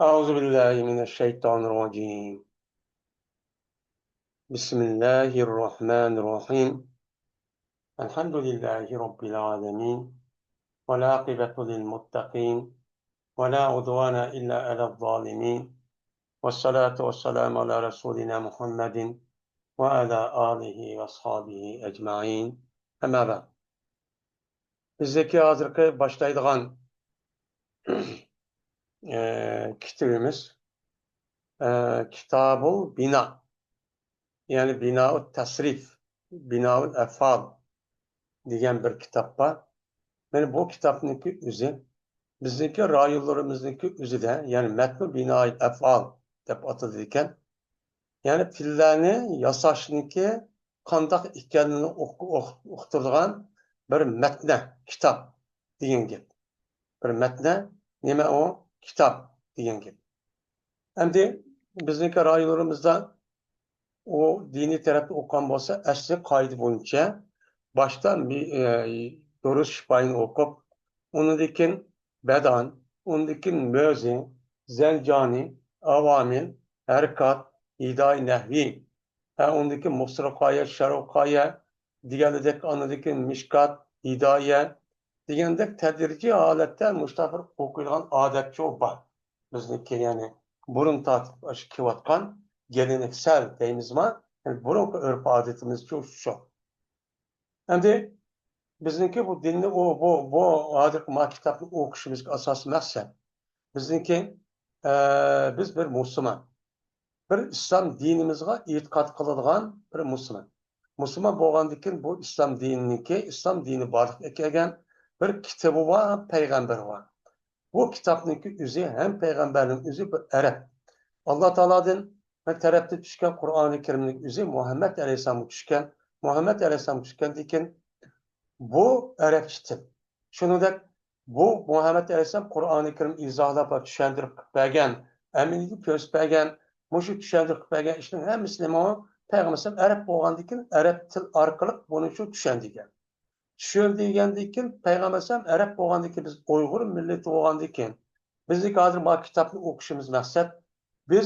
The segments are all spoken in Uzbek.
أعوذ بالله من الشيطان الرجيم. بسم الله الرحمن الرحيم. الحمد لله رب العالمين، والعاقبة للمتقين، ولا عدوان إلا على الظالمين، والصلاة والسلام على رسولنا محمد وعلى آله وأصحابه أجمعين. أما بعد. Bizdeki hazırki başlaydıgan kitabımız Kitabul Bina. Yani Bina-ı Tasrif, Bina-ı Efal degan bir kitap var. Yani bu kitapniki o'zi bizdeki rayonlarimizniki o'zida, yani matn binoyi afal deb ataladi ekan. Yani fillarni yasashniki qandoq ekanini uqtiradigan bir matna kitob degan gap. Bir matna nima u kitob degan gap. Endi bizniki rayonlarimizda o dini tarafda o'qigan bo'lsa, asli qoida bo'yicha boshdan bir durust shifayni o'qib, undan badan, undan mo'zi, zanjoni, avomil, harakat, hidoy nahviy, undan musriqoya, sharuqoya, deganidek anadek mishkat, hidoya degandek tadrijiy holatda mustaqil o'qiydigan odatcha bor. Bizniki ya'ni burun tortib kelayotgan geleneksel deymizmi? Yani burunki örf adetimiz şu. Endi bizniki bu dinni bu adet ma kitapni o'qishimizga asosiy maqsad. Bizniki biz bir musulmon, bir islom dinimizga e'tiqod qiladigan bir musulmon. Musulmon bo'lgandan keyin bu islom dininiki, islom dini borliqqa kelgan bir kitobi bor, payg'ambar bor. Bu kitobniki o'zi ham payg'ambarning o'zi bir arab. Alloh taolodan bir tarafda tushgan Qur'oni Karimning o'zi Muhammad alayhisolamga tushgan. Muhammad alayhisolam tushgandan keyin bu arabcha til. Shuningdek, bu Muhammad alayhisolam Qur'oni Karim izohlab tushuntirib bergan, amaliyga ko'rsatgan, mushu tushuntirib bergan ishning hammasini payg'ambar arab bo'lgandan keyin arab til orqali buni shu tushundigan. Tushundigandan keyin payg'ambar arab bo'lgandan keyin biz Uyg'ur millati bo'lgandan keyin bizni hozir bu kitobni o'qishimiz maqsad biz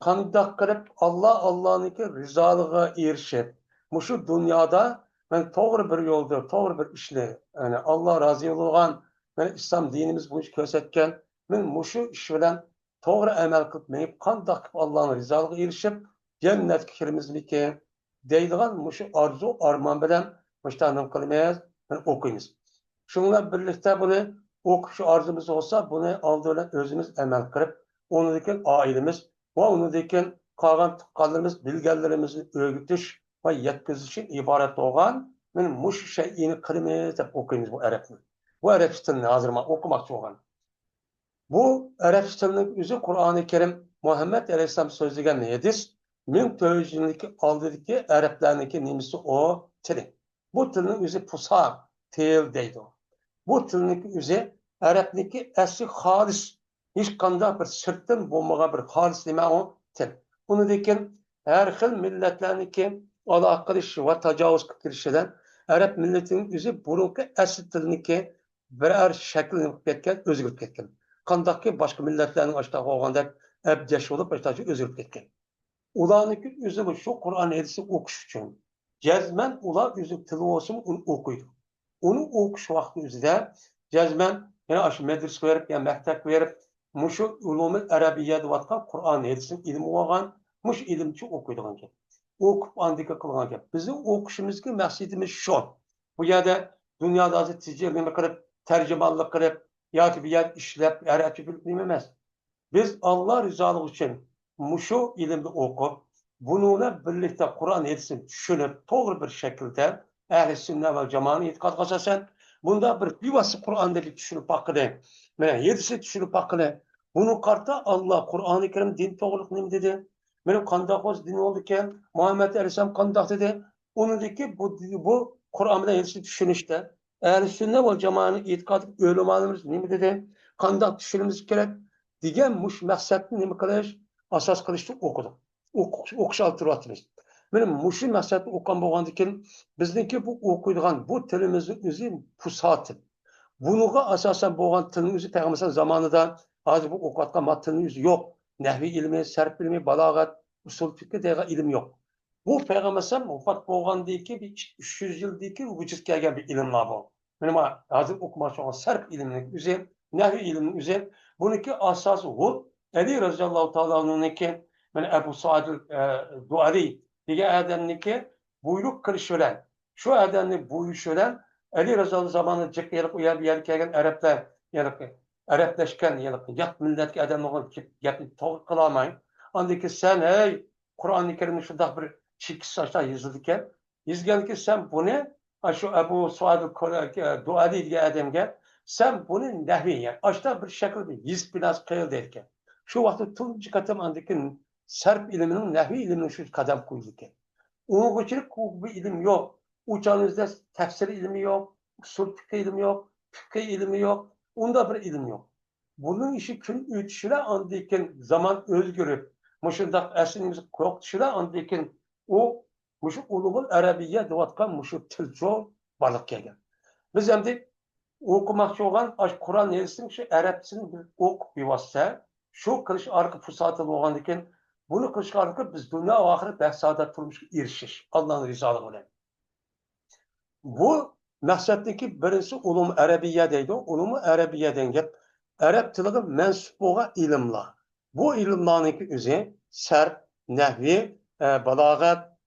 qandoq qilib Allohniki rizolig'iga erishib, mushu dunyoda men to'g'ri bir yo'lda, to'g'ri bir ishni, ya'ni Alloh rozi bo'lgan, men islom dinimiz bo'yicha ko'rsatgan, men mushu ish bilan to'g'ri amal qilib, men qandoq qilib Allohning rizolig'iga erishib, jannatga kirimizmiki deydigan mushu orzu, armon bilan mushtanim qilamiz, men o'qiymiz. Shunlar birlikda buni o'qish orzumuz olsa, buni oldin o'zimiz amal qilib, ondan ailemiz ve ondan qolgan tuqqanlarimiz, bilganlarimizni o'rgatish va yetkazishdan iborat bo'lgan men mush shayini qilamiz deb o'qiymiz bu arabni. Bu arabcha tilni hozir men o'qimoqchi bo'lgan. Bu arabcha tilning o'zi Qur'oni Karim Muhammad alayhisalom so'zlagan hadis 1400 yillik oldidagi arablarniki nimasi o tili. Bu tilning o'zi pusaq til deydi. Bu tilning o'zi arabniki asli xolis, hech qanday bir sirtdan bo'lmagan bir xolis nima u til. Undan keyin har xil millatlarniki aloqa qilish va tajovuz qilib kirishidan arab millatining o'zi burungi asli tilniki biror shakllanib ketgan, o'zgarib ketgan. Qandaqki boshqa millatlarning ashta bo'lgandek abjash bo'lib, ashtacha o'zgarib ketgan. Ularniki o'zi shu Qur'on hadisni o'qish uchun jazman ular o'zi tili bo'lsin uni o'qiydi. Uni o'qish vaqti o'zida jazman yana shu madrasa berib, ya maktab berib, mushu ulumul arabiyya deyotgan Qur'on hadisni ilmi olgan, mush ilmchi o'qiydigan gap. O'qib andika qilgan gap. Bizning o'qishimizga maqsadimiz shu. Bu yerda dunyoda hozir tijorat qilib, tarjimonlik qilib yoki bir yer ishlab arabcha bilib emas. Biz Alloh rizoligi uchun mushu ilmni o'qib, bununla birlikda Qur'on hadisini tushunib, to'g'ri bir shaklda ahli sunna va jamoani e'tiqodga asosan bunda bir bevosita Qur'onni tushunib baqidi. Mana hadisni tushunib baqidi. Buni qarta Alloh Qur'oni Karim din to'g'riliq nima dedi? Mana qandoq o'z din oldi ekan? Muhammad alayhisalom qandoq dedi? Unidagi bu Qur'on bilan hadisni tushunishda ahli sunna va jamoani e'tiqod ulamolarimiz nima dedi? Qandoq tushunimiz kerak? degan mush maqsadni nima qilish, asos qilishni o'qidik. O'qish olib turyapmiz. Mana mushu maqsadni o'qigan bo'lgandan keyin bizniki bu o'qiydigan bu tilimizni o'zi pusati. Bunuga asosan bo'lgan tilning o'zi payg'ambar zamonida hozir bu o'qiyotgan matnimiz yo'q. Nahviy ilmi, sarf ilmi, balog'at, usul fiqh degan ilm yo'q. Bu payg'ambar alayhisalom vafot bo'lgandan keyin 300 yildan keyin vujudga kelgan bir ilmlar bu. Mana hozir o'qimoqchi olan sarf ilmining o'zi, nahviy ilmining o'zi, buniki asosi bu Ali roziyallohu taolo'niki, mana Abu Said Duali degan odamniki buyruq qilish bilan, shu odamning buyurishi bilan Ali roziyallohu zamonida jiqqiylik u yerga kelgan arablar, ya'ni arablashgan, ya'ni yot millatga odamlar gapni to'g'ri qila olmay, andiki sen ey Qur'oni Karimda shunday bir chekis sochlar yozildi ekan, yozganki sen buni shu Abu Suad Duali degan odamga sen buni nahviyan ashta bir shaklda yozib bilas qil derkan. Shu vaqtda tunji qatam andiki sarf ilmining nahviy ilmining shu qadam qo'ydi ekan. O'quvchilik bir ilm yo'q. Uçağınızda tefsir ilmi yok, usul fiqh ilmi yok, fiqh ilmi yok, onda bir ilm yok. Bunun işi gün ötüşüyle andikin zaman özgürüp, muşundak eslimizi korkutuşuyla andikin o muşu ulumul Arabiye doğatkan muşu tilco balık gelgen. Biz hem de okumakçı olan Kur'an neresinin şu Arapçını bir ok bir vasıta, şu kılış arka fırsatı olandikin bunu kılış arka biz dünya ve ahiret behsadat turmuş erişiş. Allah'ın rizalığı olan. Bu maqsadniki birinchisi ulum arabiya deydi. Ulum arabiya degan arab tiliga mansub bo'lgan ilmlar. Bu ilmlarniki o'zi sarf, nahvi, balog'at,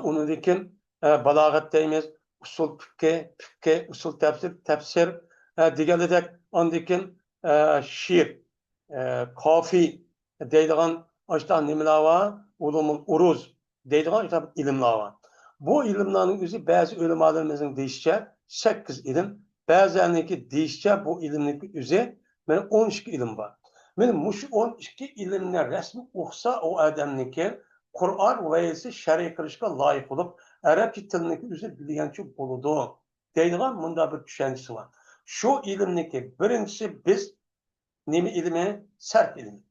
undan keyin balog'at deymiz, usul fiqh, usul tafsir deganidek, undan keyin she'r, qofi deydigan ashta nimalar bor, ulumul uruz deydigan ilmlar bor. Bu ilimlerin özü bazı ölümalarımızın deyişçe 8 ilim, bazılarınınki deyişçe bu ilimdeki özü benim 12 ilim var. Benim bu 12 ilimler resmi okusa o adamınki Kur'an veysi şer'i kılışka layık olup Arapça tilindeki özü bilgençi buludu. Deydiğen bunda bir düşüncesi var. Şu ilimdeki birincisi biz nemi ilmi? Sarf ilmi.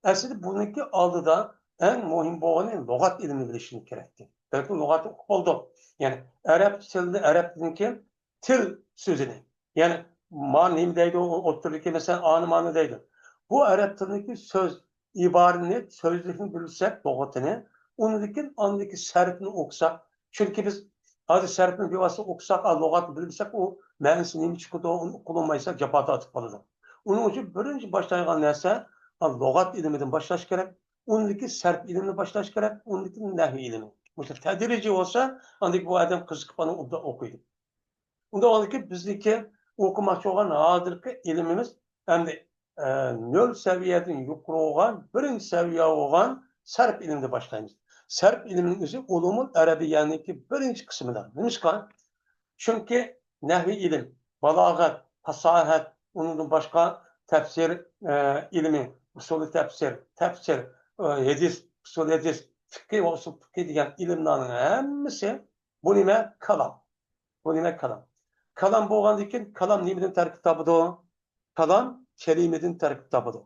Aslında bununki aldıda en mühim boğanın lügat ilmi bilişini gerekti. Belki lügatı oldu. Yani Arap tilinde, Arap dilindeki til sözünü. Yani manim deydi, otururken mesela anımanı deydi. Bu Arap dilindeki söz, ibarini, sözlükünü bilirsek, lügatını, onunki andaki sarfını okusak. Çünkü biz hadi sarfını bir vasıta okusak, lügatını bilirsek, o mənisi neymi çıkıdı, onu kullanmaysak, capata atıp kalırdı. Onun için birinci başlayan neyse, lügat ilminden başlaş gerek, onunki sarf ilmini başlaş gerek, onunki nahvi ilmi. Mesela tedirici olsa, andaki bu adam kızıkıp bana okuydu. Onda ondaki bizdeki okumakçı olan hazırki ilmimiz hem de nöl seviyeden yukarı olan, birinci seviye olan sarf ilimde başlayınız. Sarf ilminin özü ulumun Arabiyan'daki birinci kısmıdır. Neymişkan? Çünkü nehvi ilim, balağat, fasahat, onun başka tefsir ilmi, usulü tefsir, hadis, usul hadis, fiqh ve usul fiqh degan ilimlerin hemmisi bu nime kalam. Bu nime kalam. Kalam bo'lgandan keyin kalam nimadan tarkib topadi? Kalam kelimadan tarkib topadi.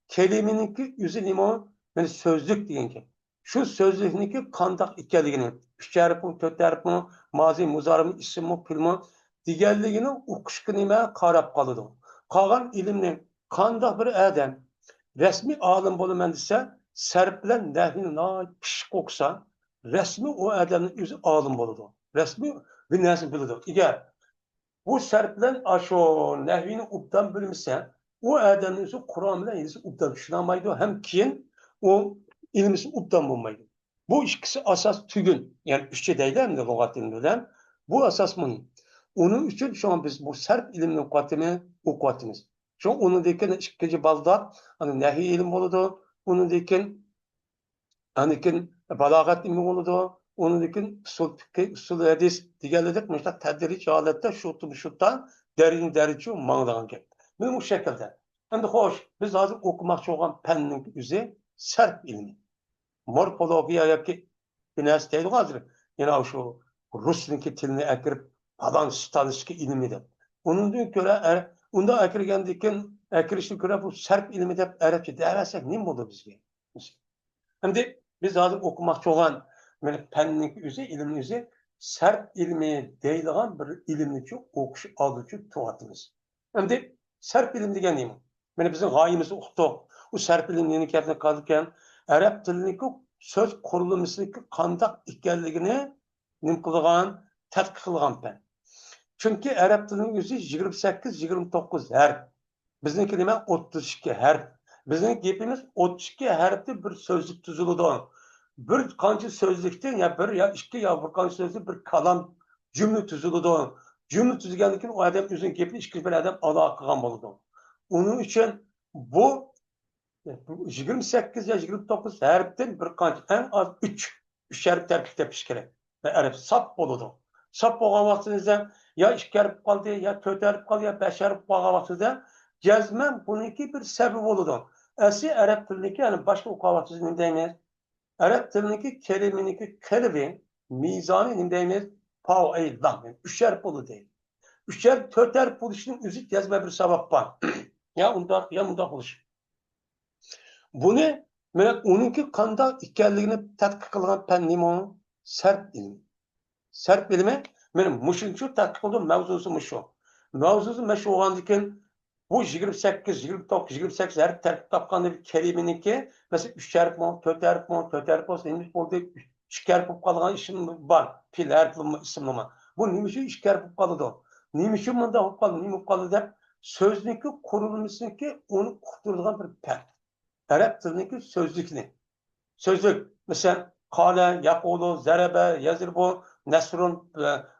Kelimeniki o'zi nima? Mana so'zlik degan gap. Shu so'zlikniki qandoq ekanligini, 3 harfmi, 4 harfmi, mozi, muzorimi, ismmi, filmi deganligini o'qishga nima qarab qoladi. Qolgan ilmni qandoq bir odam rasmiy olim bo'laman desa, sarf bilan nahvini pishiq o'qisa, rasmiy o odamning o'zi olim bo'ladi. Rasmiy bir narsa biladi. Agar bu sarf bilan shu nahvini obdan bilmasa, o odamning o'zi Qur'on bilan hech obdan tushunolmaydi, ham keyin o ilmisi obdan bo'lmaydi. Bu ikkisi asos tugun. Ya'ni uchta deydi hamda lug'at ilmi bilan bu asos muhim. Onun uchun şu an biz bu sarf ilmini o'qiyapmiz. Şu onundekin ikkinchi balda hani nahiy ilm bo'ladi, onundekin anikin balog'at ilmi bo'ladi, onundekin usul fiqh, usul hadis deganlik mana tadrij holatda şutdan daraja manglagan gap. Mana bu shaklda. Endi xo'sh, biz hozir o'qimoqchi bo'lgan fanning o'zi sarf ilmi. Morfologiya yoki binas deydi hozir. Yana shu rusniki tilini akirib falan stanışki ilmi de. Onundan göre onda akirgendikin akirişini göre bu sarf ilmi de Arapça dersek ne oldu bizge? Hem de biz hazır okumakçı olan böyle penning özü, ilmin özü sarf ilmi deyilgan bir ilimni çok okuş alıcı tuhatımız. Hem de sarf ilim degen neymi? Mana bizning g'oyamizni uqdik. U sarf ilmi nima qilgan? Arab tilidagi so'z qurilmasidagi qandoq ekanligini nima qilgan? Tadqiq qilgan fan. Chunki arab tilining o'zi 28-29 harf. Bizniki nima? 32 harf. Bizning gapimiz 32 harfli bir so'zlik tuziladi. Bir qancha so'zlikdan ya bir ya ikki ya bir qancha so'zlik bir kalam cümle tuziladi. Cümle tuzilgandan keyin o odam o'zining gapini ikki bir odam ado qilgan bo'ladi. Onun uchun bu 28 ya 29 harfdan bir qancha en az 3 harf tarkib tepish kerak. Ve arab sap bo'ladi. Sap bo'lgan vaqtingizda ya 2 harf qoldi, ya 4 harf qoldi, ya 5 harf bo'lgan vaqtida jazman buniki bir sabab bo'ladi. Asli arab tilidagi, ya'ni boshqa o'qiyotsangiz nima deymiz? Arab tilidagi kelimeniki qalbi, mizoni nima deymiz? Fa'ildan. 3 harf bo'ladi deydi. 3 harf, 4 harf bo'lishning o'zi jazma bir sabab bor. Ya undaq, ya bundaq bo'lish. Buni mana uniki qanday ekanligini tadqiq qilgan fan nima? Sarf ilmi. Sarf ilmi mana mushuncha tadqiq qildim, mavzusi mushu. Mavzusi mushu bo'lgandan keyin bu 28, 29, 28 harf tarkib topganda bir kelimeniki mesela 3 harf mi, 4 harf mi, 4 harf olsa neymiş burada 2 harf bo'lib qolgan isim var. Pil harfli isimlama. Bu neymiş 2 harf bo'lib qoldi. Neymiş bunda bo'lib qoldi, nima bo'lib qoldi deb so'zniki qurilmasiniki uni uqtiradigan bir fan. Arab tilidagi so'zlikni. So'zlik mesela qala, yaqulu, zaraba, yazribu, nasrun,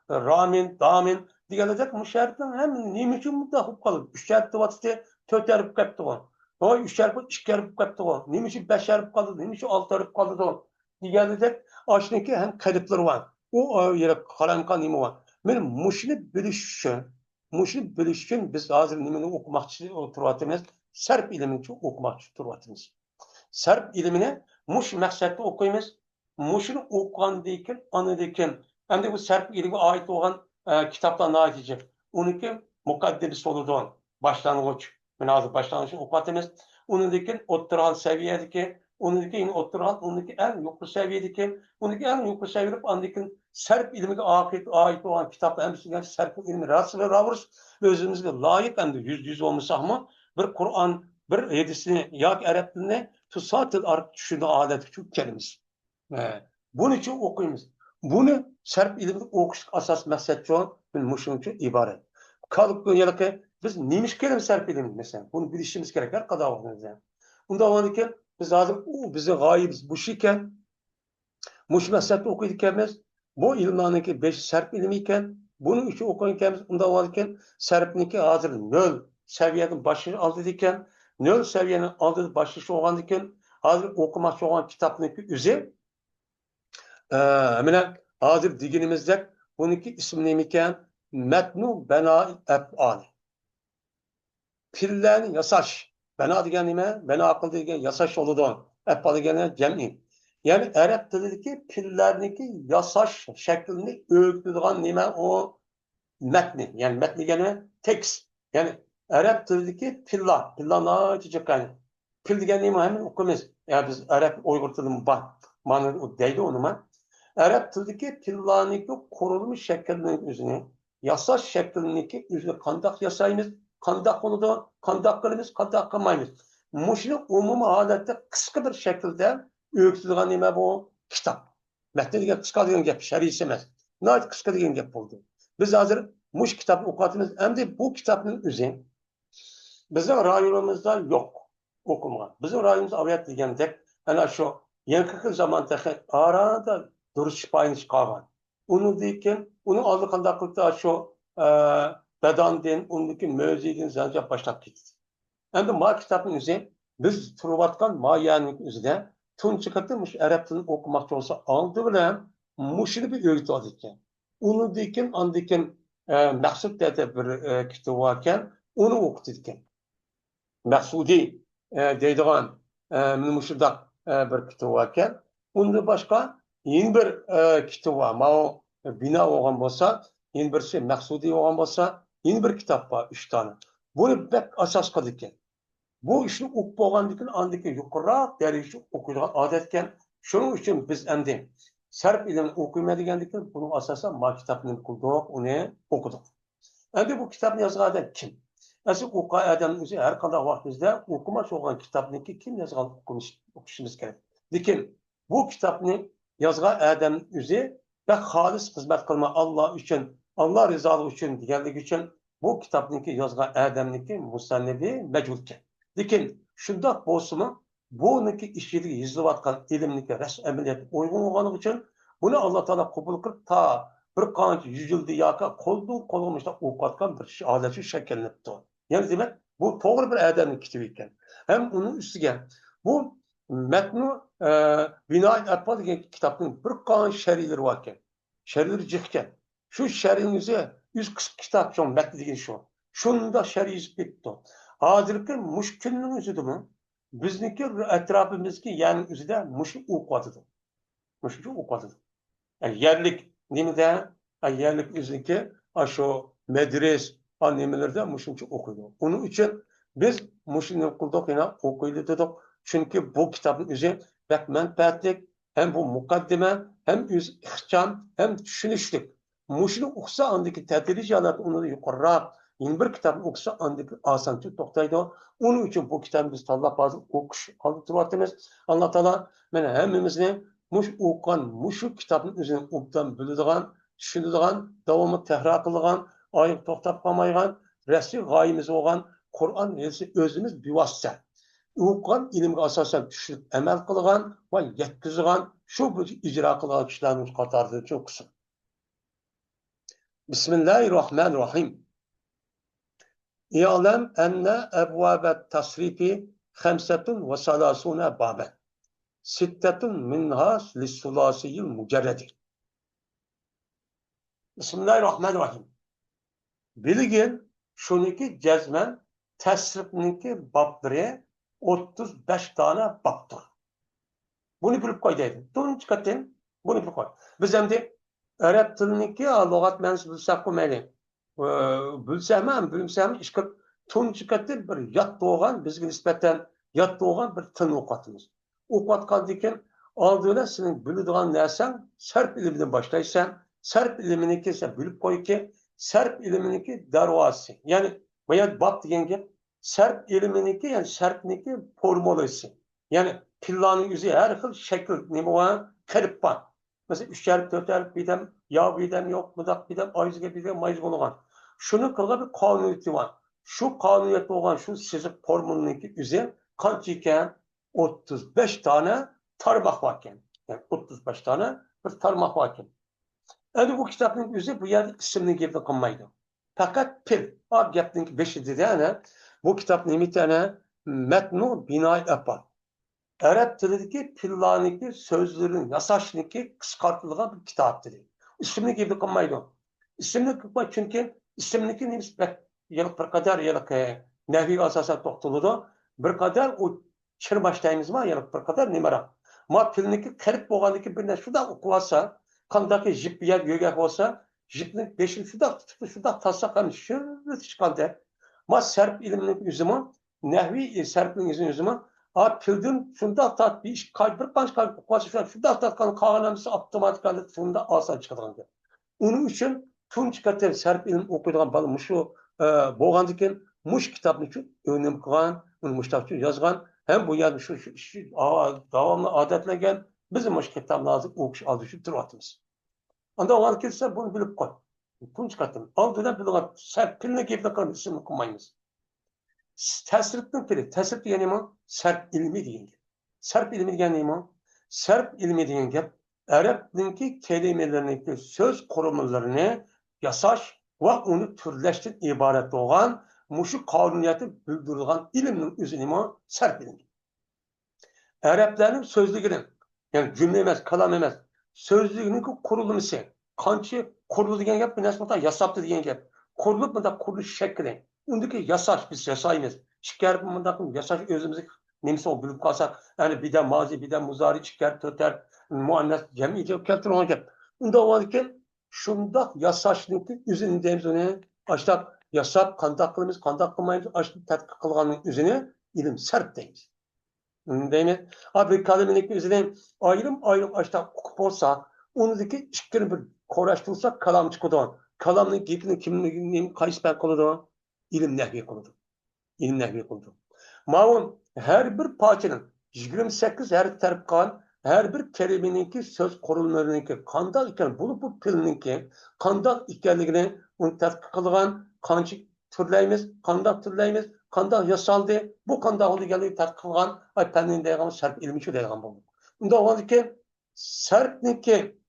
ramin, damin deganlar musharifdan ham nima uchun bunday bo'lib qoldi? 3 harf deyapti, 4 harf qolibdi. Voy 3 harf, 2 harf qolibdi. Nima uchun 5 harf qoldi? Nima uchun 6 harf qoldi? Deganlar oshniki ham qalblar bor. U yere qalamqa nima bor? Men mushni bilish uchun biz hozir nimani o'qimoqchi o'tiryapmiz? Sarf ilmini o'qimoqchi o'tiryapmiz. Sarf ilmini mush maqsadda o'qiymiz. Mushni o'qigandan keyin, anadan keyin endi bu sarf ilmiga oid bo'lgan kitaplar natice. Uniki muqaddimasi bo'ladi. Boshlang'ich. Mana hozir boshlang'ichni o'qiyapmiz. Undan keyin o'rtaroq saviyadagi, undan keyin o'rtaroq, undan keyin eng yuqori saviyadagi, undan keyin eng yuqori saviyada undan keyin sarf ilmiga oid bo'lgan kitaplar hamsiga sarf ilmi rasmlar ravurs o'zimizga loyiq endi 100 olmasaqmi bir Qur'on, bir hadisni yoki arab tilini tusatil arab tushuna odatga kelamiz. Bunun için okuyumuz. Bunu sarf ilmini o'qish asos maqsadchi mushuncha iborat. Kalıp yılki biz neymiş kelim sarf ilmi mesela. Bunu bilishimiz kerak har qanday vaqtimizda. Unda bo'lganki biz hozir bizning g'oyamiz bu ekan. Mush maqsadda o'qiydi ekanmiz. Bu ilmlarniki 5 sarf ilmi ekan. Buning uchun o'qigan ekanmiz. Unda bo'lganki sarfniki hozir 0 saviyadan boshlab oldi ekan. 0 saviyadan oldida boshlash bo'lgan ekan. Hozir o'qimoqchi bo'lgan kitobniki o'zi mana hozir deganimizda buniki ismi nima ekan? Matnu bana'i af'ali. Fillarni yasash. Bana degan nima? Bana aql degan yasash bo'ladi. Af'al degani jam'i. Ya'ni arab tilidagi fillarniki yasash shaklini o'rgatadigan nima o matni. Ya'ni matn degani tekst. Ya'ni arab tilidagi fillarni chiqqan. Fil degan nima? Hamma o'qimiz. Ya biz arab Uyg'ur tilini bor. Mana deydi uni. Arab tilidagi fillarniki qurilma shaklining o'zini, yasash shakliniki o'zini qandoq yasaymiz, qandoq bo'ladi, qandoq qilamiz, qandoq qilmaymiz. Mushuni umumiy holatda qisqa bir shaklda o'rgatilgan nima bu? Kitob. Matn degan qisqa degan gap, sharhiy emas. Nəhayət qisqa degan gap bo'ldi. Biz hozir mush kitobni o'qiyapmiz. Endi bu kitobning o'zi bizning rayonimizda yo'q, o'qilmagan. Bizning rayonimizda aviyat degandek, ana shu yangi zamonda arada duruş paylaş qolgan. Uni oldi qanday qildi shu badandin, undaki mövzidin zanjab boshlab ketdi. Endi ma kitobning o'zi biz turayotgan moyaning o'zida tunchi qatimish arab tilini o'qimoqchi bo'lsa, oldi bilan mushuni bir o'rgatadi ekan. Unidan andikin maqsud deb bir kitob bor ekan, uni o'qitdi ekan. Maqsudi deydigan mushundaq bir kitob bor ekan. Unda boshqa yeni bir kitap var. Mao bina olgan bolsa, yeni bir şey Maqsudi olgan bolsa, yeni bir kitap var 3 tane. Bunu bek asas qilgan. Bu ishni o'qib bo'lgandan keyin andiki yuqoriroq darajada o'qiydigan odatgan. Shuning uchun biz endi sarf ilmini o'qimaydigandan keyin buning asosan ma kitobni qildik, uni o'qidik. Endi bu kitobni yozgan odam kim? Asıl oku adam o'zi har qanday vaqtimizda o'qimas bo'lgan kitobniki kim yozgan o'qishimiz kerak. Lekin bu kitobni yozgan odam o'zi va xolis xizmat qilma Alloh uchun, Alloh rizoligi uchun deganligi uchun bu kitobniki yozgan odamniki musannifi majhulkan. Lekin shundoq bo'lsa-mu, buniki ichida yozilayotgan ilmniki rasm amaliyot uyg'un bo'lganligi uchun buni Alloh taolo qabul qilib ta bir qancha yüz yilda yoki qo'ldan qo'lga o'qiyotgan bir holat shakllanibdi. Yani demek bu doğru bir adamın kitabı iken. Hem onun üstüge bu metnu Binaen Atfal degan kitapның bir qancha şerhleri varken, şerhleri jiqken. Şu şerhin yüzü 100 kitap şu metni degan şu. Şunda şerh yazıp ketdi. Hozirgi mushkulning o'zidimi? Bizniki atrofimizga yani o'zida mush o'qiyotdi. Mushku o'qiyotdi. Yerlik nimada? Yerlik o'ziniki shu medres nimalarda mushuncha o'qiydi. Uning uchun biz mushuni qildik, yana o'qiydi dedik. Chunki bu kitobning o'zi bak manfaatli, hem bu muqaddima, hem o'z ixcham, hem tushunishlik. Mushuni o'qisa andagi tadrijolar uni yuqoriroq, yana bir kitobni o'qisa andagi osoncha to'xtaydi. Uning uchun bu kitobni biz tanlab hozir o'qish olib turyapmiz. Alloh taolo mana hammamizni mush o'qigan, mushu kitobning o'zini obdan biladigan, tushunadigan, davomli tahrir qiladigan, oyib to'xtab qolmaydigan, rasmiy g'oyamiz bo'lgan Qur'on o'zimiz bevosita o'qigan ilmga asosan tushunib amal qilgan va yetkazgan, shu ijro qilgan kishilarning qatorida o'qisin. Bismillahirrohmanirrohim. İ'lam enne ebvabet tasrifi khamsatun ve salasuna baben. Sittetun minha lissulasiyil mucerredi. Bismillahirrohmanirrohim. Bilgin şuniki cezmen tasrifniki babları 35 tane babdır. Bunu bilip koy deydi. Bunu çıkartayım. Bunu bilip koy. Biz hem de Arap tilindeki lügat mensi bilsek koymaylı. Bilsem, bilmsem işkı tun çıkartayım bir yat doğan, bizge nispeten yat doğan bir tın okatımız. Okatkaldiken aldığına senin bildiğin nersen sarf iliminden başlaysan, sarf iliminiki sen bilip koy ki sarf iliminiki darvası. Yani veya bab diyen gibi sarf iliminiki yani sarfniki formülesi. Yani pillanın yüzü her xil şekil ne var? Kirip var. Mesela 3 harf 4 harf bidem, ya bidem yok, mıdak bidem, ayızga bidem, mayız olgan. Şunu kılga bir kanuniyeti var. Şu kanuniyeti olan şu sizik formülünki yüzü kaçıyken 35 tane tarmak varken. Yani 35 tane bir tarmak varken. Yani bu kitabın yüzü bu yerde isimli gibi kılmaydı. Fakat pil, abi yaptığın ki 5 dedi yani bu kitap nimitane metnu binay yapar. Arap tilideki pillaniki sözlerin yasaşniki kıskartılgan bir kitap dedi. İsimli gibi kılmaydı. İsimli kılmaydı çünkü isimliki nispet yıllık bir kadar yıllık nevi asasen toktuludu. Bir kadar o çırbaştayımız var yıllık bir kadar nimara. Ma pilniki kırıp boğandaki birine şurada okuvasa kandaki jip bir yer göğek olsa jipnin beşini şurada tatsak hani şöyle çıkan der. Ma serp iliminin yüzümü nehvi serpinin yüzümü a pildin şunda tat bir iş bir kaç okuvasa şurada tatkan kağanamızı otomatik halde şunda asan çıkardan der. Onun için tun çıkartan serp ilim okuyduğun balı muşu boğandaki muş kitabını için önem kılan, muştafçı yazgan hem bu yani şu devamlı adetlengen bizim muş kitaplarımızı okuş aldı şu tırvatımız. Anda olan kimse bunu bilip koy. Tun çıkartın. Aldığına bilip serp piline gibi de kalın isim okumayınız. Tesrifin pili. Tesrif diyen mi? Serp ilmi diyen gibi. Serp ilmi diyen mi? Serp ilmi diyen gibi. Arap'daki kelimelerindeki söz korumalarını yasaş ve onu türleştir ibaret olan muşu kanuniyeti bildirilgan ilimnin üzerine serp ilmi. Arapların sözlüğünün yani cümle emez, kalam emez. Sözlüğünün kurulması. Kançı kurulu diyen gibi bir nesmata yasaptı diyen gibi. Kurulup mu da kuruluş şekli. Ondaki yasaş biz yasayımız. Şikayet bu da yasaş özümüzü nemse o bilip kalsak. Yani bir de mazi, bir de muzari şikayet tutar. Muannes cemiyeti keltiren gibi. Onda o varken şunda yasaşlıkın üzerindeyimiz onu açtık yasap kandaklığımız, kandaklamayımız açtık tetkik kılganın üzerine ilim serp deyimiz. Değil mi? Abi kelimenin üzerine ayrım açtık okup olsa ondaki işlerini bir koraştırırsak kalam çıkıyor. Kalamın gittiğini kimin kayıs ben koludu. ilim nehvi kıldı. İlim nehvi kıldı. Ma'un her bir parçanın 28 her taraf kan her bir kelimeninki söz kurulmalarınınki kandal iken bu pilininki kandal ikenligini onu tadqiq kılgan kançı türleyimiz, kandal türleyimiz, kandal yasaldı, bu kandal oldu geldi tadqiq kılgan ay pennin deygan sarf ilmi şu deygan buldu. Bunda oldu ki sarfninki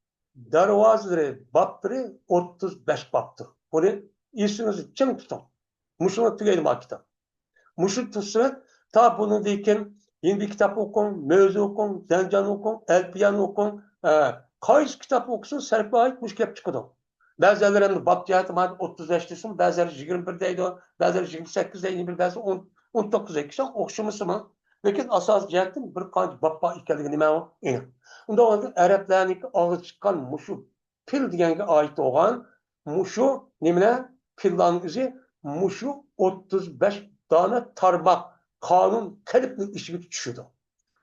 darvazları baptırı 35 baptır. Bunu iyisinizi çim tutun. Muşunu tügeydim ha kitap. Muşu tutsun ta bunu deyken yeni bir kitap okun, mevzu okun, zencan okun, elpiyan okun, kayıs kitap okusun, serpe ait muş kep çıkıdı. Bazıları hem bab cihatı 35'lisin, bazıları 21'deydi, bazıları 28'deydi, bazıları 19'deydi. Sen okşumusun mu? Lakin asas cihatın bir kanç babba ikenligi nima o? Unda oldu Araplarniki ağız çıkan muşu pil degenge ait olan muşu nimine pillan izi muşu 35 tane tarmak kanun kalipli işi düşüyordu.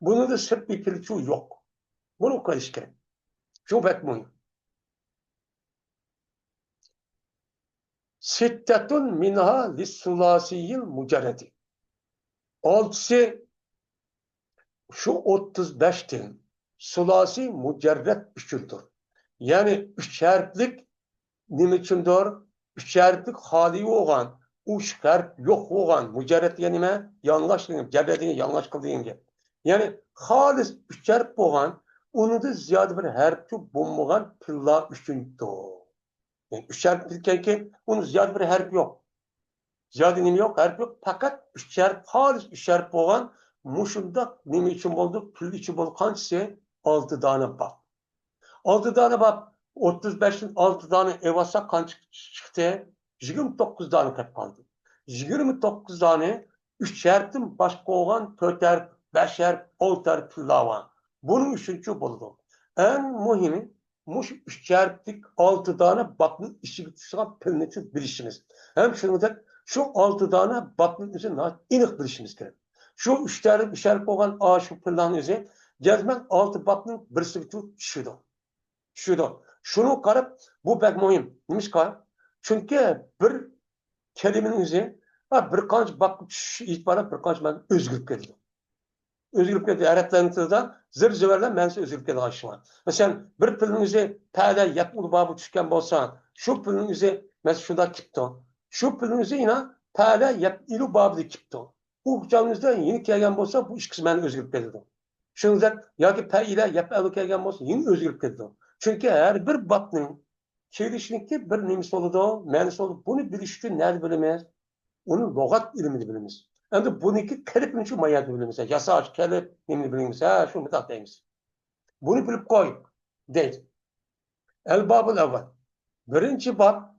Bunun da sırf bir pilçu yok. Bunu karıştırın. Şu pek mühim. Sittetun minha lissulasiyil mucerredi. Altısı şu 35'tin sulasi mücerret üçüldür. Yani üç harflik nima uchundir? Üç harflik hali olgan, üç harf yok olgan mücerret yani nima? Yanlış dedim, cebrediğini yanlış kıldığın gibi. Yani halis üç harf olgan, onu da ziyade bir harfçi bulmagan pilla üçündür. Yani üç harf bilkenki, onun ziyade bir harf yok. Ziyade nima yok, harf yok. Fakat üç harf, halis üç harf olgan, muşunda nima için oldu, pil için oldu, kaçsı? 6 tane bak. 6 tane bak. 35'in 6 tane evasa kan çıktı. 29 tane kat kaldı. 29 tane 3 harften başka olan 4 harf, 5 harf, 6 harf var. Bunun üçüncü buldu. En mühimi muş 3 harflik 6 tane bakın işi bitişen pilneti bilişimiz. Hem şunu da şu 6 tane bakın için inik bilişimiz gerek. Şu 3 harf, 3 harf olan A şu pillanın izi cezmen 6 bakın birisi bütün şudur. Şunu qarab, bu pek mühim. Nimişka? Çünkü bir kelimenin izi, bir qancha bak itibaren bir qancha ben özgürlük ketdi. Özgürlük ketdi. Araplarning tilida zir zivarlar ma'nosi özgürlük ketdi aşıma. Mesela bir tilning izi ta'da yapul babu tushgan bo'lsa, shu tilning izi mesela shunda ketdi. Shu tilning izi ina ta'da yapilu babu ketdi. Bu joyimizda yeni kelgan bo'lsa, bu ikkisi ma'no özgürlük ketdi. Shuningdek, yoki pa ila yapalu kelgan bo'lsa, yeni özgürlük ketdi. Çünkü her bir batının kelişiniki bir nimesi oldu, ma'nosi oldu. Bunu bilish uchun nerede bilamiz? Onun lügat ilmini bilamiz. Endi buniki kelibni shu mayada bilamiz. Yasash, kelib, nimani bilamiz. Ha, shu mudaq deymiz. Bunu bilib qo'y, deydi. El-babul avval. Birinchi bab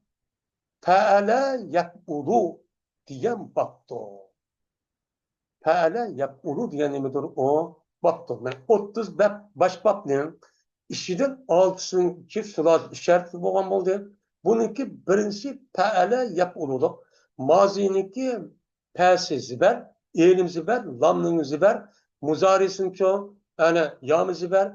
Fa'ala yap'ulu degan babdir. Fa'ala yap'ulu degan nimadir? O babdir. Men 30 bab baş babning İşidin altısınki sulat işareti bo'lgan bo'ldi. Buniki birinchi fa'ala yap'ululuk. Maziniki pa'si zibar, elim zibar, lamning zibar, muzarisinki ana yami zibar,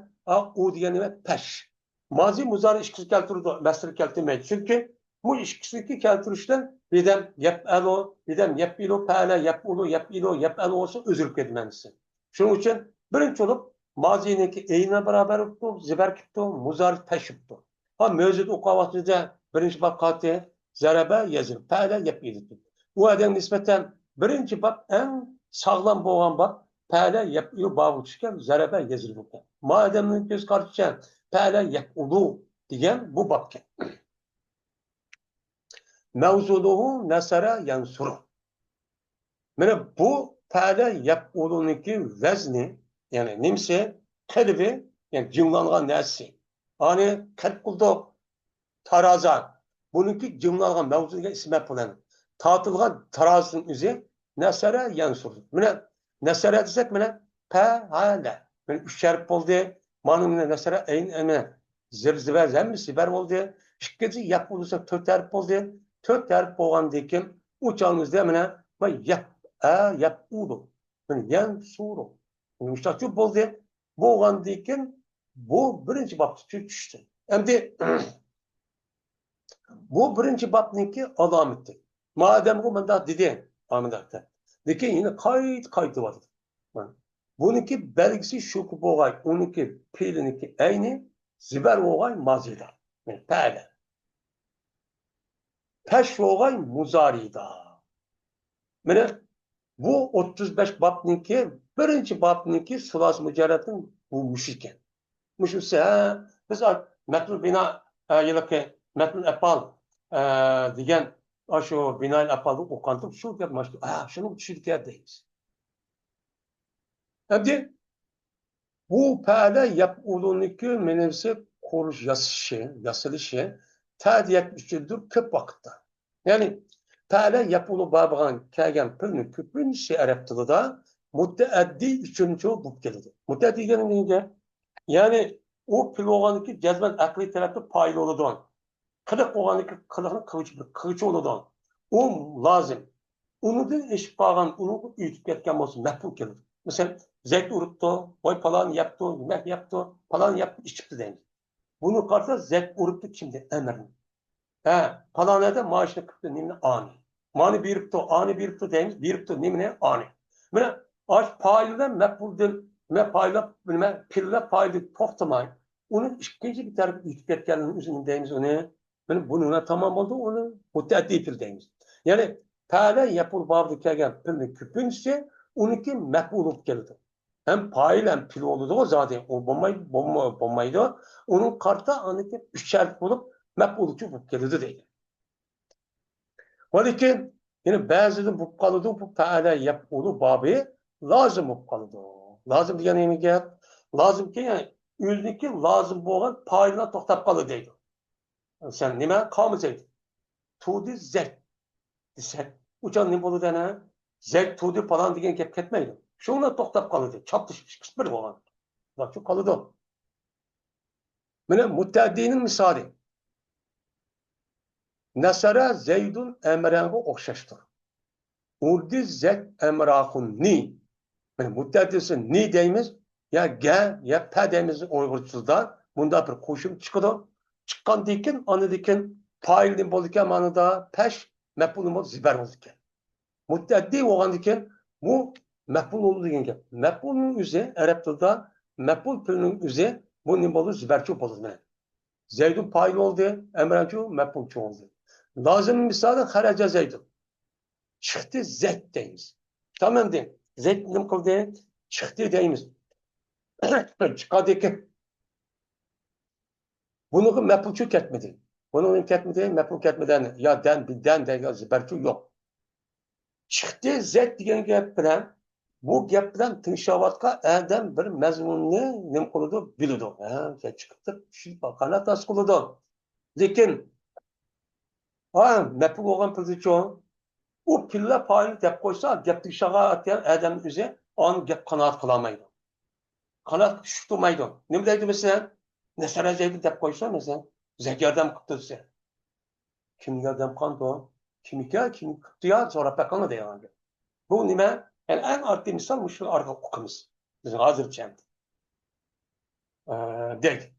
u degan nima pash. Mazi muzari ikkisi keltirdi, masdar keltirmaydi. Chunki bu ikkisini keltirishdan bedam yap'alu, bedam yap'ilu, fa'ala yap'ulu, yap'ilu, yap'alu olsa o'zilib ketmanisi. Shuning uchun birinchi bo'lib maziniki eyne beraber tuttu, ziber tuttu, muzar peşiptu. Ha mevcut ukavatlıca birinci bak katı zerebe yazır. Pələ yapıydı. Bu adam nispeten birinci bak en sağlam boğan bak pələ yapıyı bağlı çıkan zerebe yazır. Madem'in göz karşıya pələ yapılı diyen bu bakken. Mevzuluhu nesara yansuru. Yani bu pələ yapılınınki vezni yani nimse kalbi yani cımlanğan nersi. Hani kalp kulduk tarazan. Bununki cımlanğan mevzuga ismet bulan. Tatılgan tarazın üzü nesere yansur. Mine nesere desek mine pe-hale. Mine üç şerif oldu. Manı mine nesere mine zir-ziver zemmisi ver oldu. İkincisi yap olursa 4 harf oldu. 4 harf olgan dekim uçağımızda mine yap oldu. Mine yansuru. Müştakçı oldu. Boğan deyken bu birinci babda düştü. Hem de bu birinci babniki alamettir. madem bu manda dedi amındakta. Lekin yine kayıt var. Buniki belgisi şu ki boğay, oniki piliniki aynı, ziber boğay mazida. Yani pele. Peş boğay muzarida. Yani bu 35 babniki, birinci babniki sulas mücerretin bu müşiken. Müşüse, biz metul bina yılki metul epal diyen şu binayla epalı okantıp şu yapmıştı. Şunu düşürken deyiz. Hem bu perde yapılınıki menevse koruş yasılışı tədiyet üçündür köp vakitte. Yani perde yapılı babıgan kegen pülünü köpün Arap tılıda müteaddi üçüncü bu geldi. Müteaddi gelince yani o pil oğanıki cezben akli tarafı paylı oludan. Kılık oğanıki kılıkın kılıcı oludan. O lazım. Onu da eş bağın, onu ütüp ketken olsun, mehbul gelir. Mesela zeyt uruttu, oy falan yaptı, yemek yaptı, falan yaptı, iş çıktı deyimiz. Bunu karşı zeyt uruttu kimdi? Emrin. Falan ede maaşını kıptı, nimine ani. Mani biripti, ani biripti deyimiz, biripti, nimine ani. Böyle aş paylıdan mehbuldur, payla, pille paylı toxtamayın. Onun ikinci bir tarafı ütüp ketkeninin üzerinde deyimiz onu. Bununla tamam oldu, onu müteaddi pil deyimiz. Yani pale yapıl babdı kelgen pilini küpünse, onunki mehbul olup geldi. Hem payla hem pil oldu o zaten, o bombaydı. Onun karta anıki üçer bulup mehbul olup geldi değil. Lakin yani bazıları bu kalıdı bu pale yapılı babı lazım bu kalıdı. Lazım diyen yemek yap. Lazım ki yani yüzdeki lazım olan payına toktap kalı değil. Sen nime kalmayacaktın. Tuğdu zek. Zek. Uçan ne bolu dene? Zek tuğdu falan diyen gep ketmeydi. Şuna toktap kalıdı. Çaptışmış. Kısmır olan. Bak şu kalıdı. Böyle müteaddinin misali. Nesara Zeydun emrenge okşaştır. Urdi zek emrakun ni. Yani müteaddisi ni deyimiz ya ge ya pe deyimiz Uygurçulda bunda bir koşum çıkıdı. Çıkan dikin anı dikin pailin boluken manada peş mefulun bol ziber boluken. Müteaddi olan dikin bu meful oldu dikin. Mefulun üzeri Arap dilda meful pilinin üzeri bu nimbolu ziberçu bolu. Zeydun pail oldu, emrençu mefulçu oldu. Lazım misali haraca Zeydun. Çıktı zek deyimiz. Tamam değil. Zek nim kıldı, çıktı deyimiz. Çıkadı ki bunu mefulçu ketmedi. Bunu ketmedi, meful ketmeden ya den de ya ziberçu yok. Çıktı zek diyen gap bilen bu gap bilen tinşavatka elden bir mezmununu nim kılıdı bilidu. Çıktı, şu bakana tas kılıdı. Lekin meful olan pozisyonu o pille payını dep koysa gap tinşağa atayan elden üzeri an gap kanaat kılamaydı. Kanaat tutmaydı. Ne bileydi mesela? Nesara zeydi dep koysa mesela zek yardım kıptırsa. Kim yardım kandı o? Kim kıptı ya sonra pekanı da yani. Bu nime? Yani en arttı misal bu şu arka okumuz. Bizim hazır çent. Değil.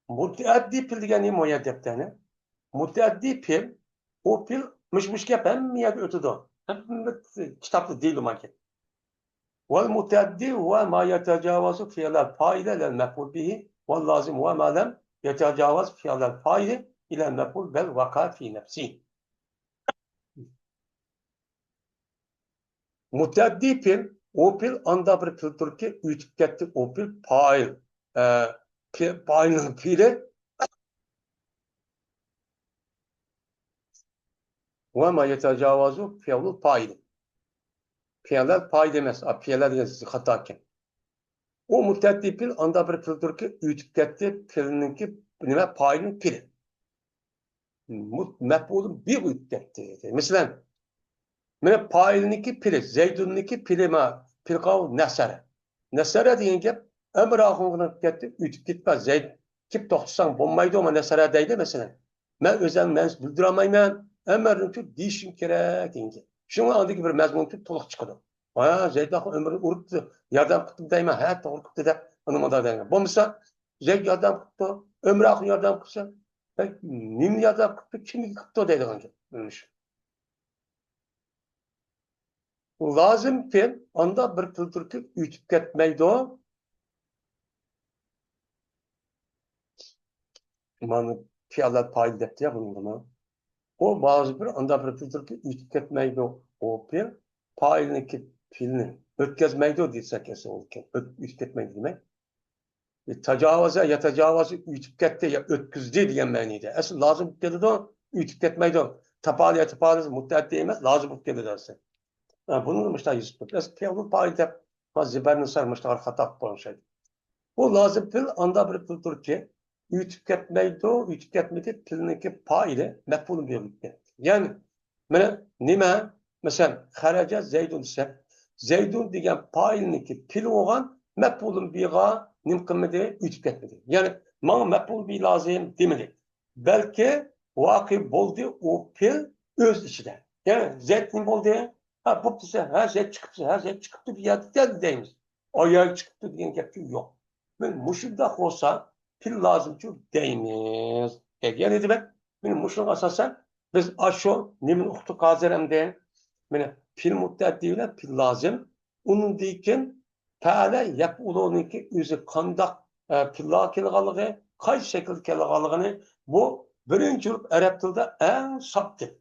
Muteaddi pil degeni moya deptene. Muteaddi pil o pil mış kep hem miyad ötüdü. Hem kitaplı değil o maket. Vel muteaddi huve ma yetecavazu fiyelel faile lel mef'ul bihi vel lazim huve ma lem yetecavaz fiyelel faile ilel mef'ul bel vaka fi nefsi. Muteaddi pil o pil anda bir pildir ki ütüp kettik o pil fail. Failin pili ve ma yetecavazu fiyelel faile. Fiyeler pay demez. Fiyeler yazısı hataken. O muteaddi pil anda bir pildir ki ütüp kettik pilininki nime payının pili. Mef'ulun bir üddettir. Mesela mene payliniki pili, Zeydun'niki pilima, pilkav nesere. Nesere deyin gep, emri ahungunu getti, ütüp gitmez. Zeyd, kip toxtusan bulmaydı ama nesere deydi mesela. Ben özel bildiremayman, emrinki deyişin kerek deyin gep. Şunu andaki bir mezmunki toluk çıkıdı. Zeyd ahun ömrü uruttu, yardım kıttı deyman, hayat doğru kıttı da, onu da deyman. Bu mesela, Zeyd yardım kıttı, ömrü ahun yardım kıttı. Nim yardım kıttı, kimi kıttı deydi önce. Lazım fe'l anda bir pıldır ki ütüp ketmeydi o. Mana piyalar payı depti ya bunun buna. O bazı bir anda bir pıldır ki ütüp ketmeydi o fe'l. Payınınki pilini ötkezmeydi o diysek ese olurken. Ütüp ketmeydi demek. Tecavüze ya tecavüzü ütüp ketti ya ötküzdü diyen meniydi. Esas lazım dedi de ütüp ketmeydi o. Tapalıya tapalı muhtemel değmez. Lazım dedi dersin. Bunun işte yüzü. Esas piyalı payı dep. Ziberini sarmışlar hata bu şey. Bu lazım pil anda bir pildir ki ütüp ketmeydi o, ütüp ketmedi piliniki payı mef'ulun birlikte. Yani nime? Mesela haraca zeydun desek, zeydun degan payiniki pil olgan mef'ulun biga nim qilmadi, ütüp ketmedi. Yani bana mef'ul bi lazım demedi. Belki vakı boldu o pil öz içinde. Yani zeyd nim boldu? Ha bu dese, ha zeyd çıkıptı bir yerde geldi deyimiz. Ayağı çıkıptı diyen gap yok. Ben muşuldak olsa pil lazım çok deyimiz. Yani ne demek? Benim muşuldak asasen biz aşo nemin uktu kazeremde mene pil muddet değil pil lazım. Onun deyken Teala yap ulununki özü kandak pilla kelgalığı kay şekil kelgalığını bu birinci Arap tilde en saptı.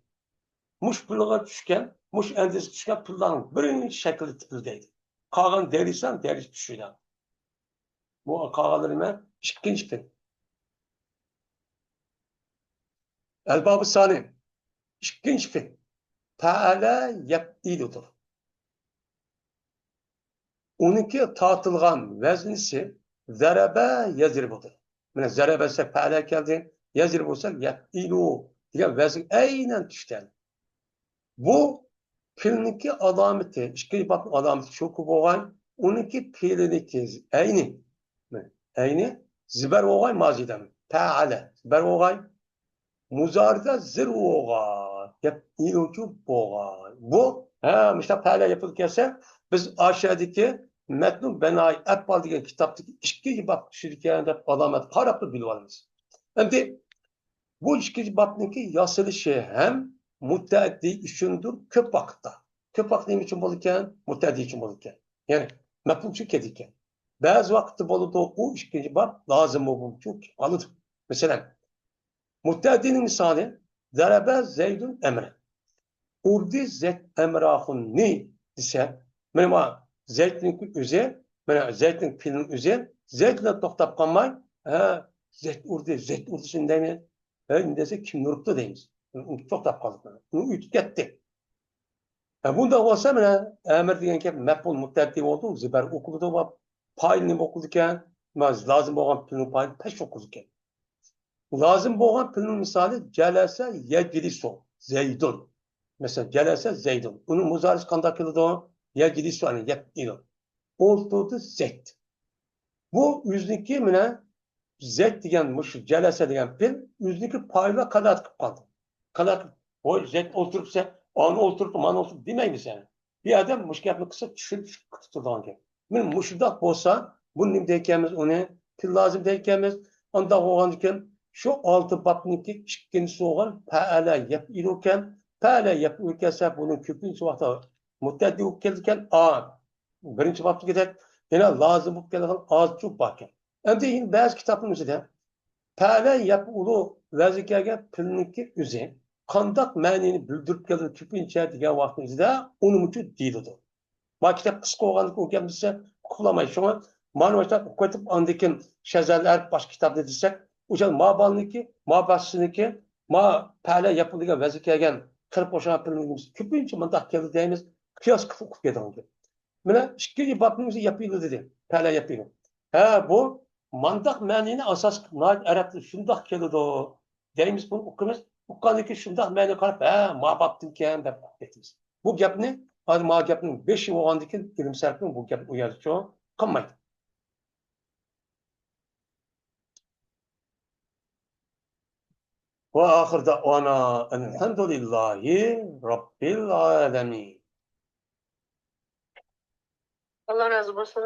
Muş pillaga düşken, muş endisi düşken pillanın birinci şekli tipildeydi. Kalan derisen deriş düşüyor. Bu kağalarıma ikkinchi Elbabı sani. İkkinchi fin. Teala yap'iludur. Onunki tartılgan veznisi zerebe yazribudur. Mana zerebe ise teala geldi. Yazrib olsa yap'ilu diye vezn aynen düşten. Bu filmdeki alameti, ikkinchi babın alameti şu ki bo'lgan, onunki fiiliniki ayni. Ayni zibar bo'lgan mazidan. Teala zibar bo'lgan Muzarda zirvoğa, yapıyorcu boğa. Bu, işte payla yapılırken biz aşağıdaki Metnun Benai Ekbal diye kitaptaki işki bab şirketinde alamet haraplı bilvalımız. Şimdi bu işki babındaki yazılışı hem müteaddi işindir köp vakıtta. Köp vakti ne için bulurken? Müteaddi için bulurken. Yani Metnun şirketiken. Bazı vakti bulurdu o işki bab lazım olduğu çok alıdır. Mesela Muhtedinin misali zerebe zeydun emre. Urdi zed emrahun ni dese menima zeydin üze mena zeydin pilin üze zeydle toktap kalmay zeyd urdi şindemi dese kim nuruptu deyimiz. Toktap kaldık. Bunu ütüp gitti. Bunda olsa mena emir diyen ki mef'ul muhteddi oldu. Ziber okuluda var. Payını okulurken lazım olan pilin payını peş okulurken. Lazım bo'lgan pilning misoli jalasa yajlisu Zeydun. Mesela jalasa Zeydun. Uni muzarisi qanday keladi? Yajlisu yani yaqilo. O'ltirdi Zeyd. Bu o'zniki bilan Zeyd degan mush jalasa degan pil o'zniki payla qalat qilib qoldi. Qalat voy Zeyd o'ltiribsa, onu o'ltiribdi, mana o'ltiribdi demaymiz yani. Bir odam mush gapni qilsa tushunib turadigan gap. Men mushundoq bo'lsa, bu nima deykanmiz uni pil lozim deykanmiz. Unda bo'lgan ekan şu altı babniki ikkinchisi bo'lgan paala yap'ilukan paala yap'ilkasa bunun ko'pincha vaqtda muttaddi bo'lib kelgan birinchi babga ketadi yana lozim bo'lib kelgan ozchu bor ekan endi ba'zi kitobning o'zida paala yap'ulu vazikaga pilniki o'zi qandoq ma'nini bildirib keladi ko'pincha degan vaqtning o'zida uning uchun deyiladi bu kitob qisqa bo'lganligi u gap desa uxlamay shunga mana shu o'qitib andikin shazarlar boshqa kitobda desak Uçan mabalniki, mabasıniki, ma pala yapıldığı vazifegen kırıp boşan pilimiz. Küpünce mandak geldi deyimiz, kıyas kıfık gedandı. Mene şikki babımızı yapıydı dedi. Pala yapıydı. Bu mandak menini asas naat Arap'ta şundak geldi o. Deyimiz bunu okumuz. Okkandaki şundak meni karıp, mabaptın ken de etimiz. Bu gap ne? Hadi ma gapının 5 yıl oğandaki ilimserliğin bu gap uyarı çoğu kanmaydı. وآخر دعوانا أن الحمد لله رب العالمين. Allah razı olsun.